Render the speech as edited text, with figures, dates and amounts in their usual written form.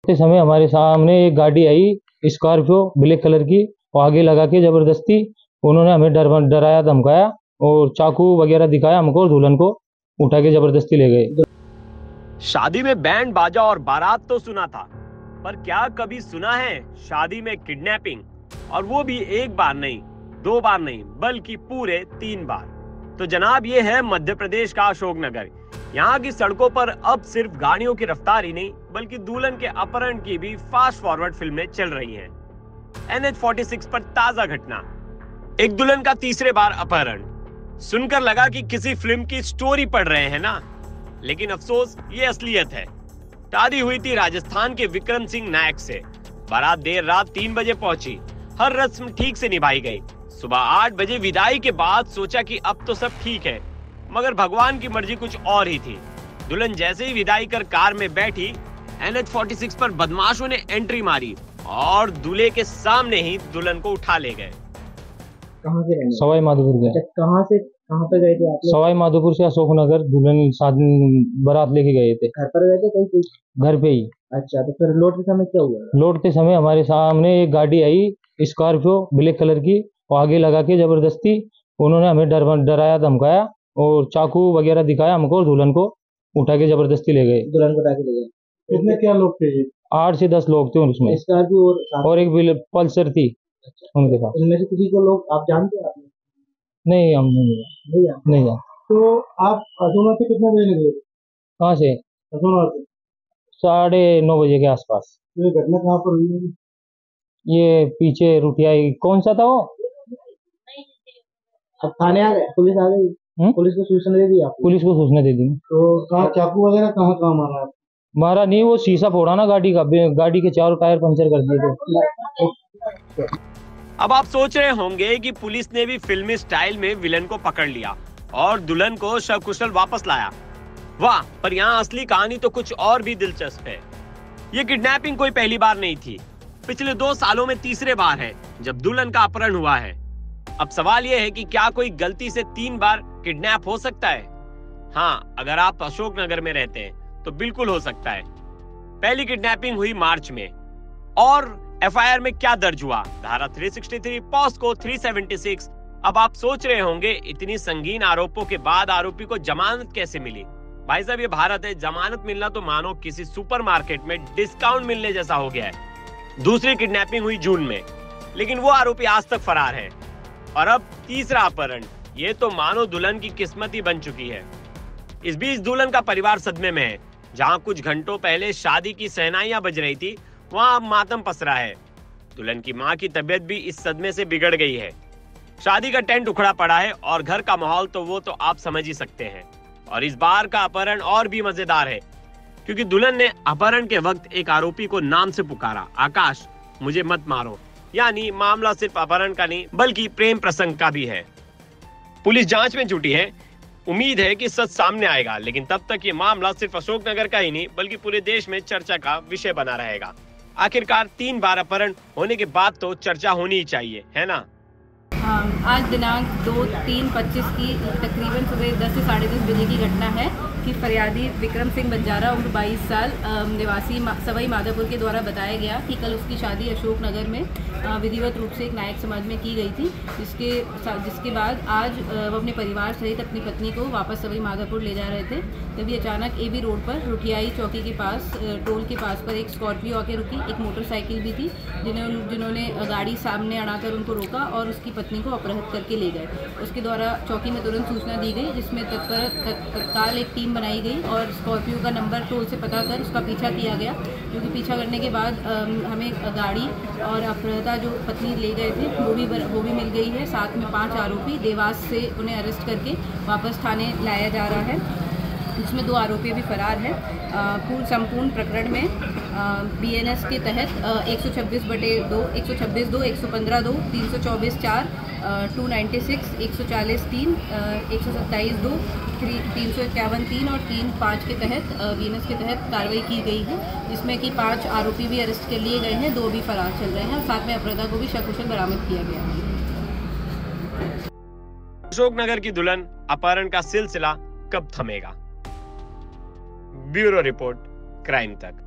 उतने समय हमारे सामने एक गाड़ी आई, स्कॉर्पियो ब्लैक कलर की, और आगे लगा के जबरदस्ती उन्होंने हमें डराया धमकाया और चाकू वगैरह दिखाया हमको और दुल्हन को उठा के जबरदस्ती ले गए। शादी में बैंड बाजा और बारात तो सुना था, पर क्या कभी सुना है शादी में किडनैपिंग? और वो भी एक बार नहीं, दो बार नहीं, बल्कि पूरे 3 बार। तो जनाब, ये है मध्य प्रदेश का अशोकनगर। यहाँ की सड़कों पर अब सिर्फ गाड़ियों की रफ्तार ही नहीं, बल्कि दुल्हन के अपहरण की भी फास्ट फॉरवर्ड फिल्में चल रही हैं। NH-46 पर ताजा घटना, एक दुल्हन का तीसरे बार अपहरण। सुनकर लगा कि किसी फिल्म की स्टोरी पढ़ रहे हैं ना, लेकिन अफसोस ये असलियत है। शादी हुई थी राजस्थान के विक्रम सिंह नायक से। बारात देर रात 3 बजे पहुंची, हर रस्म ठीक से निभाई गई। सुबह 8 बजे विदाई के बाद सोचा कि अब तो सब ठीक है, मगर भगवान की मर्जी कुछ और ही थी। दुल्हन जैसे ही विदाई कर कार में बैठी, NH-46 पर बदमाशों ने एंट्री मारी और दूल्हे के सामने ही दुल्हन को उठा ले गए। कहाँ से रहने? सवाई माधोपुर गए। कहाँ से कहाँ पे गए थे आप लोग? सवाई माधोपुर से अशोकनगर दुल्हन शादी बारात लेके गए थे। घर पर गए थे कहीं? घर पे ही। अच्छा, तो फिर लौटते समय क्या हुआ? लौटते समय हमारे सामने एक गाड़ी आई, स्कॉर्पियो ब्लैक कलर की, और आगे लगा के जबरदस्ती उन्होंने हमें डराया धमकाया और चाकू वगैरह दिखाया हमको और दुल्हन को उठा के जबरदस्ती ले गए। दुल्हन को उठा के ले गए। कितने क्या लोग थे? 8 से 10 लोग थे उसमें, स्कॉर्पियो और एक पल्सर थी उनके साथ। इनमें से किसी को लोग आप जानते हैं? नहीं, हम नहीं जानते। तो आप अशोकनगर से कितने बजे निकले? कहाँ से? अशोकनगर से 9:30 बजे के आसपास। तो ये घटना कहाँ पर हुई है? ये पीछे रुटियाई कौन सा था वो? अब थाने आ गए? पुलिस आ गई? पुलिस को सूचना दे दी आपको? पुलिस को सूचना दे दी। तो कहाँ चाकू वगैरह कहाँ मारा? मारा नहीं, वो शीशा फोड़ा ना गाड़ी का, गाड़ी के चारों टायर पंचर कर दिए थे। अब आप सोच रहे होंगे कि पुलिस ने भी फिल्मी स्टाइल में विलन को पकड़ लिया और दुल्हन को सकुशल वापस लाया। वाह, पर यहाँ असली कहानी तो कुछ और भी दिलचस्प है। ये किडनैपिंग कोई पहली बार नहीं थी, पिछले 2 सालों में तीसरे बार है जब दुल्हन का अपहरण हुआ है। अब सवाल यह है कि क्या कोई गलती से 3 बार किडनैप हो सकता है? हाँ, अगर आप अशोकनगर में रहते हैं तो बिल्कुल हो सकता है। पहली किडनैपिंग हुई मार्च में, और FIR में क्या दर्ज हुआ? धारा 363, पॉस्को 376। अब आप सोच रहे होंगे, इतनी संगीन आरोपों के बाद आरोपी को जमानत कैसे मिली? भाई साहब, ये भारत है, जमानत मिलना तो मानो किसी सुपरमार्केट में डिस्काउंट मिलने जैसा हो गया है। दूसरी किडनैपिंग हुई जून में, लेकिन वो आरोपी आज तक फरार है। और अब तीसरा अपहरण, ये तो मानो दुल्हन की किस्मत ही बन चुकी है। इस बीच दुल्हन का परिवार सदमे में है। जहां कुछ घंटों पहले शादी की शहनाइयां बज रही थी, वहां अब मातम पसरा है। दुल्हन की मां की तबीयत भी इस सदमे से बिगड़ गई है। शादी का टेंट उखड़ा पड़ा है और घर का माहौल तो वो तो आप समझ ही सकते हैं। और इस बार का अपहरण और भी मजेदार है, क्योंकि दुल्हन ने अपहरण के वक्त एक आरोपी को नाम से पुकारा, आकाश मुझे मत मारो। यानी मामला सिर्फ अपहरण का नहीं, बल्कि प्रेम प्रसंग का भी है। पुलिस जांच में जुटी है, उम्मीद है कि सच सामने आएगा, लेकिन तब तक ये मामला सिर्फ अशोकनगर का ही नहीं, बल्कि पूरे देश में चर्चा का विषय बना रहेगा। आखिरकार 3 बार अपहरण होने के बाद तो चर्चा होनी ही चाहिए, है ना? आज दिनांक 2/3/25 की तकरीबन सुबह 10 से 10:30 बजे की घटना है कि फरियादी विक्रम सिंह बंजारा उम्र 22 साल निवासी सवाई माधोपुर के द्वारा बताया गया कि कल उसकी शादी अशोकनगर में विधिवत रूप से एक नायक समाज में की गई थी, जिसके बाद आज वो अपने परिवार सहित अपनी पत्नी को वापस सवाई माधोपुर ले जा रहे थे। तभी अचानक AB रोड पर रुठियाई चौकी के पास टोल के पास पर एक स्कॉर्पियो आके रुकी। एक मोटरसाइकिल भी थी, जिन्होंने गाड़ी सामने अड़ाकर उनको रोका और उसकी पत्नी को अपहरित करके ले गए। उसके द्वारा चौकी में तुरंत सूचना दी गई, जिसमें तत्काल एक टीम बनाई गई और स्कॉर्पियो का नंबर टोल से पता कर उसका पीछा किया गया। क्योंकि पीछा करने के बाद हमें गाड़ी और अपहृता जो पत्नी ले गए थे वो भी मिल गई है। साथ में 5 आरोपी देवास से उन्हें अरेस्ट करके वापस थाने लाया जा रहा है, जिसमें 2 आरोपी भी फरार हैं। संपूर्ण प्रकरण में BNS के तहत 126/2, 126(2), 115(2), 324(4), 296, 140(3), 127(2), 351(3) और 3(5) के तहत BNS के तहत कार्रवाई की गई है, जिसमें कि 5 आरोपी भी अरेस्ट कर लिए गए हैं, 2 भी फरार चल रहे हैं और साथ में अपहृता को भी सकुशल बरामद किया गया है। अशोकनगर की दुल्हन अपहरण का सिलसिला कब थमेगा? ब्यूरो रिपोर्ट, क्राइम तक।